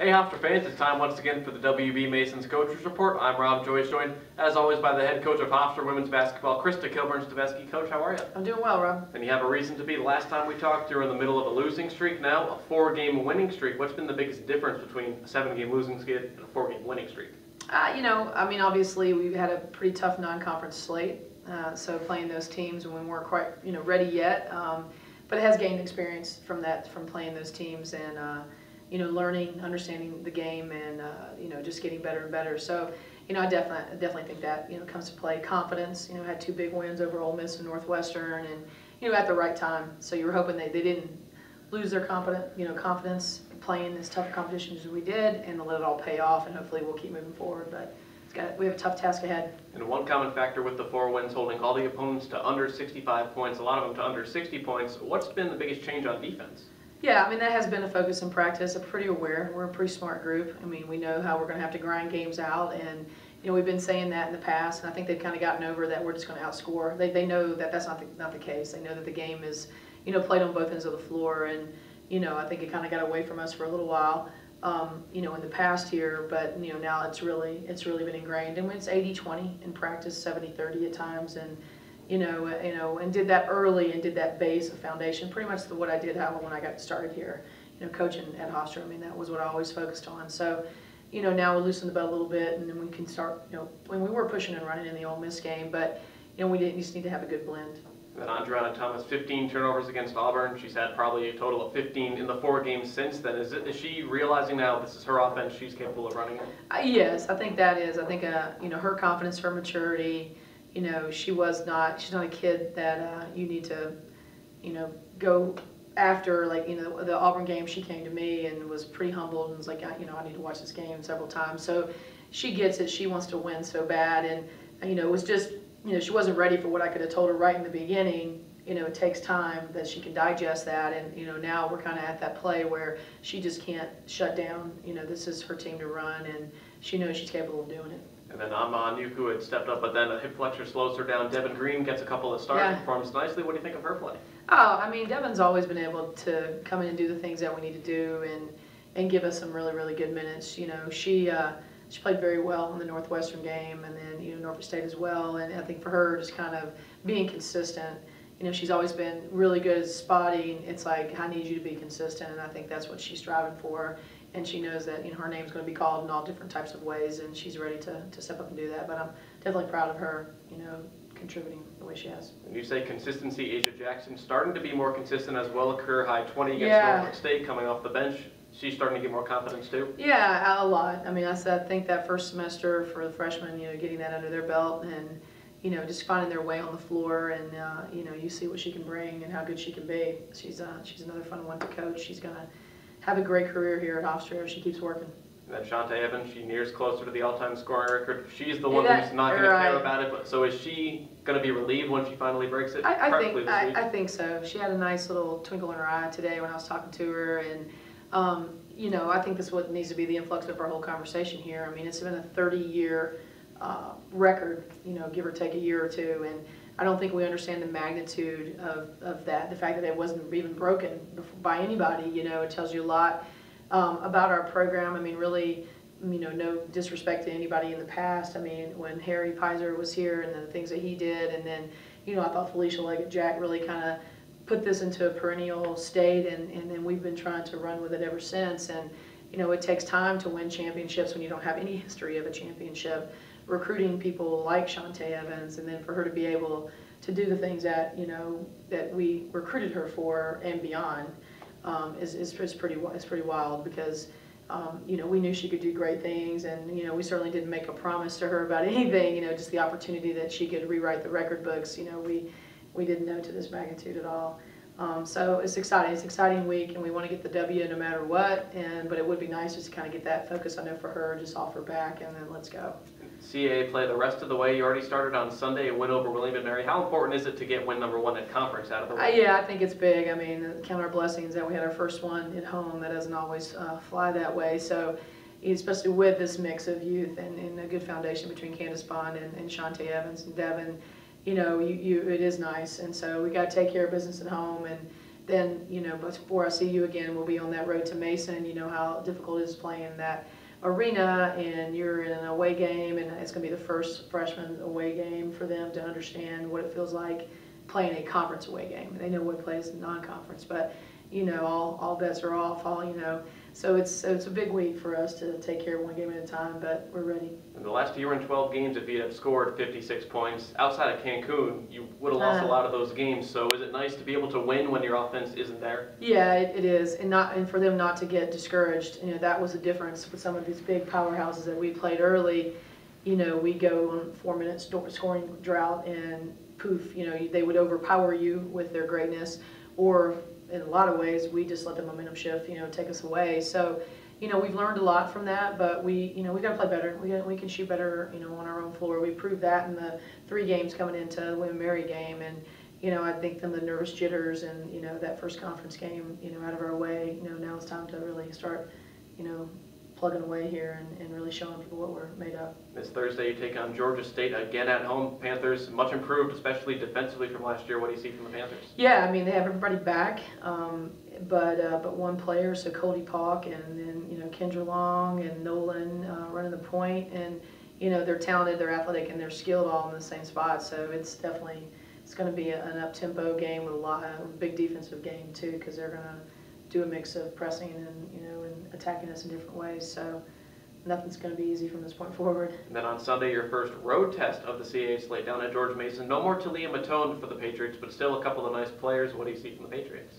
Hey Hofstra fans, it's time once again for the WB Masons Coaches Report. I'm Rob Joyce, joined as always by the head coach of Hofstra women's basketball, Krista Kilburn-Steveskey. Coach, how are you? I'm doing well, Rob. And you have a reason to be. The last time we talked, you were in the middle of a losing streak. Now a 4-game winning streak. What's been the biggest difference between a 7-game losing skid and a 4-game winning streak? Obviously we've had a pretty tough non-conference slate. So playing those teams when we weren't quite, ready yet. But it has gained experience from playing those teams and, learning, understanding the game, and just getting better and better. So, I definitely think that comes to play. Confidence. Had 2 big wins over Ole Miss and Northwestern, and at the right time. So you were hoping they didn't lose their confidence playing as tough competition as we did, and to let it all pay off. And hopefully we'll keep moving forward. But we have a tough task ahead. And one common factor with the 4 wins, holding all the opponents to under 65 points, a lot of them to under 60 points. What's been the biggest change on defense? Yeah, that has been a focus in practice. I'm pretty aware. We're a pretty smart group. We know how we're going to have to grind games out, and we've been saying that in the past, and I think they've kind of gotten over that we're just going to outscore. They know that that's not the case. They know that the game is, played on both ends of the floor, and I think it kind of got away from us for a little while, in the past here, but now it's really been ingrained. And when it's 80-20 in practice, 70-30 at times, and and did that early and did that base of foundation, pretty much what I did when I got started here, coaching at Hofstra. That was what I always focused on. So, now we loosen the belt a little bit, and then we can start, when we were pushing and running in the Ole Miss game, but, we just need to have a good blend. And then Andreana Thomas, 15 turnovers against Auburn. She's had probably a total of 15 in the 4 games since then. Is she realizing now this is her offense, she's capable of running it? Yes, I think that is. I think, her confidence, her maturity. She's not a kid that you need to, go after. Like, the Auburn game, she came to me and was pretty humbled and was like, I need to watch this game several times. So she gets it. She wants to win so bad. And, it was just, she wasn't ready for what I could have told her right in the beginning. It takes time that she can digest that. And, now we're kind of at that play where she just can't shut down. This is her team to run, and she knows she's capable of doing it. And then Yuku had stepped up, but then a hip flexor slows her down. Devin Green gets a couple of starts, performs nicely. What do you think of her play? Oh, Devin's always been able to come in and do the things that we need to do and give us some really, really good minutes. She played very well in the Northwestern game, and then, Norfolk State as well. And I think for her, just kind of being consistent, she's always been really good at spotting. It's like, I need you to be consistent, and I think that's what she's striving for. And she knows that her name's going to be called in all different types of ways, and she's ready to step up and do that. But I'm definitely proud of her, contributing the way she has. And you say consistency. Asia Jackson starting to be more consistent as well. A career high 20 against Norfolk State, coming off the bench. She's starting to get more confidence too. Yeah, a lot. I think that first semester for the freshmen, getting that under their belt and just finding their way on the floor, and you see what she can bring and how good she can be. She's another fun one to coach. She's gonna have a great career here at Hofstra if she keeps working. And then Shantae Evans, she nears closer to the all-time scoring record. She's the one who's not going to care about it, but so is she going to be relieved when she finally breaks it? I think so. She had a nice little twinkle in her eye today when I was talking to her, and I think this is what needs to be the influx of our whole conversation here. It's been a 30-year record, give or take a year or two, and I don't think we understand the magnitude of that. The fact that it wasn't even broken by anybody, it tells you a lot about our program. Really, no disrespect to anybody in the past. When Harry Pizer was here and the things that he did, and then, I thought Felicia Leggett-Jack really kind of put this into a perennial state, and then we've been trying to run with it ever since. And, it takes time to win championships when you don't have any history of a championship. Recruiting people like Shantae Evans, and then for her to be able to do the things that that we recruited her for and beyond is pretty wild, because we knew she could do great things, and we certainly didn't make a promise to her about anything. Just the opportunity that she could rewrite the record books. We didn't know to this magnitude at all. So it's exciting. It's an exciting week, and we want to get the W no matter what. But it would be nice just to kind of get that focus. I know for her, just off her back, and then let's go. CAA play the rest of the way. You already started on Sunday, a win over William & Mary. How important is it to get win number 1 at conference out of the way? Yeah, I think it's big. Count our blessings that we had our first one at home. That doesn't always fly that way. So, especially with this mix of youth and a good foundation between Candace Bond and Shantae Evans and Devin, it is nice. And so we got to take care of business at home, and then, but before I see you again, we'll be on that road to Mason. You know how difficult it is playing that arena, and you're in an away game, and it's going to be the first freshman away game for them to understand what it feels like playing a conference away game. They know what it plays in non-conference, but all bets are off. So it's a big week for us to take care of one game at a time, but we're ready. In the last year and 12 games, if you had scored 56 points outside of Cancun, you would have lost a lot of those games. So is it nice to be able to win when your offense isn't there? Yeah, it is, and for them not to get discouraged. That was the difference with some of these big powerhouses that we played early. We go on 4-minute scoring drought, and poof, they would overpower you with their greatness, or in a lot of ways, we just let the momentum shift, take us away. So, we've learned a lot from that, but we got to play better. We can shoot better, on our own floor. We proved that in the 3 games coming into the William & Mary game, and I think then the nervous jitters and that first conference game, out of our way. Now it's time to really start, plugging away here and really showing people what we're made of. This Thursday you take on Georgia State again at home. Panthers much improved, especially defensively from last year. What do you see from the Panthers? Yeah, I mean they have everybody back, but one player, so Cody Pauk, and then Kendra Long and Nolan running the point, and they're talented, they're athletic, and they're skilled all in the same spot. So it's definitely going to be an up-tempo game with a big defensive game too, because they're going to do a mix of pressing and and attacking us in different ways. So nothing's going to be easy from this point forward. And then on Sunday, your first road test of the CAA slate down at George Mason. No more Talia Matone for the Patriots, but still a couple of nice players. What do you see from the Patriots?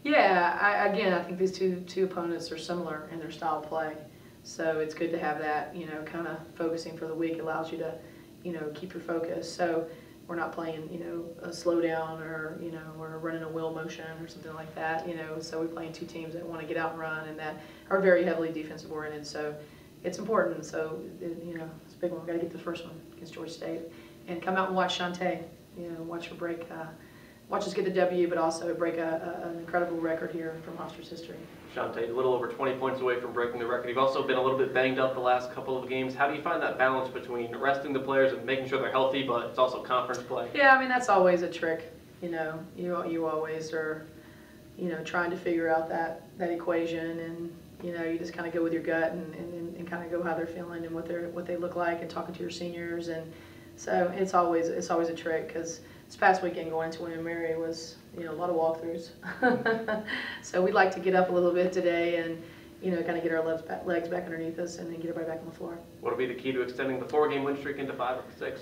Yeah, I think these two opponents are similar in their style of play. So it's good to have that, kind of focusing for the week. It allows you to, keep your focus. So we're not playing, a slowdown or, we're running a wheel motion or something like that, So we're playing 2 teams that want to get out and run and that are very heavily defensive oriented. So it's important. So, it's a big one. We've got to get the first one against Georgia State and come out and watch Shantae, watch her break, watch us get the W, but also break an incredible record here from Hofstra's history. Shantae, a little over 20 points away from breaking the record. You've also been a little bit banged up the last couple of games. How do you find that balance between resting the players and making sure they're healthy, but it's also conference play? Yeah, I mean, that's always a trick. You always are, trying to figure out that equation, and you just kind of go with your gut and kind of go how they're feeling and what they look like, and talking to your seniors, and so it's always a trick, because this past weekend going into William & Mary was a lot of walkthroughs. So we'd like to get up a little bit today and kind of get our legs back underneath us and then get everybody back on the floor. What will be the key to extending the 4-game win streak into 5 or 6?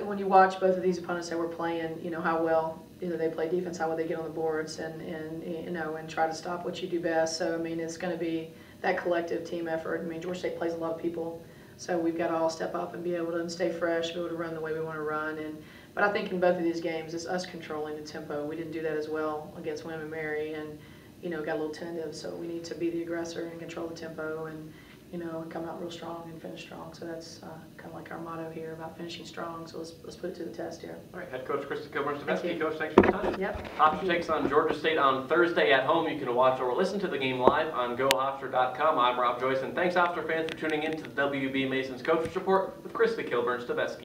When you watch both of these opponents that we're playing, how well they play defense, how well they get on the boards, and try to stop what you do best. So I mean, it's going to be that collective team effort. I mean, Georgia State plays a lot of people, so we've got to all step up and be able to stay fresh, be able to run the way we want to run. But I think in both of these games, it's us controlling the tempo. We didn't do that as well against William & Mary, and got a little tentative. So we need to be the aggressor and control the tempo, and come out real strong and finish strong. So that's kind of like our motto here about finishing strong. So let's put it to the test here. All right, Head Coach Krista Kilburn-Steveskey. Coach, thanks for your time. Yep. Hofstra takes on Georgia State on Thursday at home. You can watch or listen to the game live on GoHofstra.com. I'm Rob Joyce, and thanks Hofstra fans for tuning in to the WB Mason's Coaches Report with Krista Kilburn-Steveskey.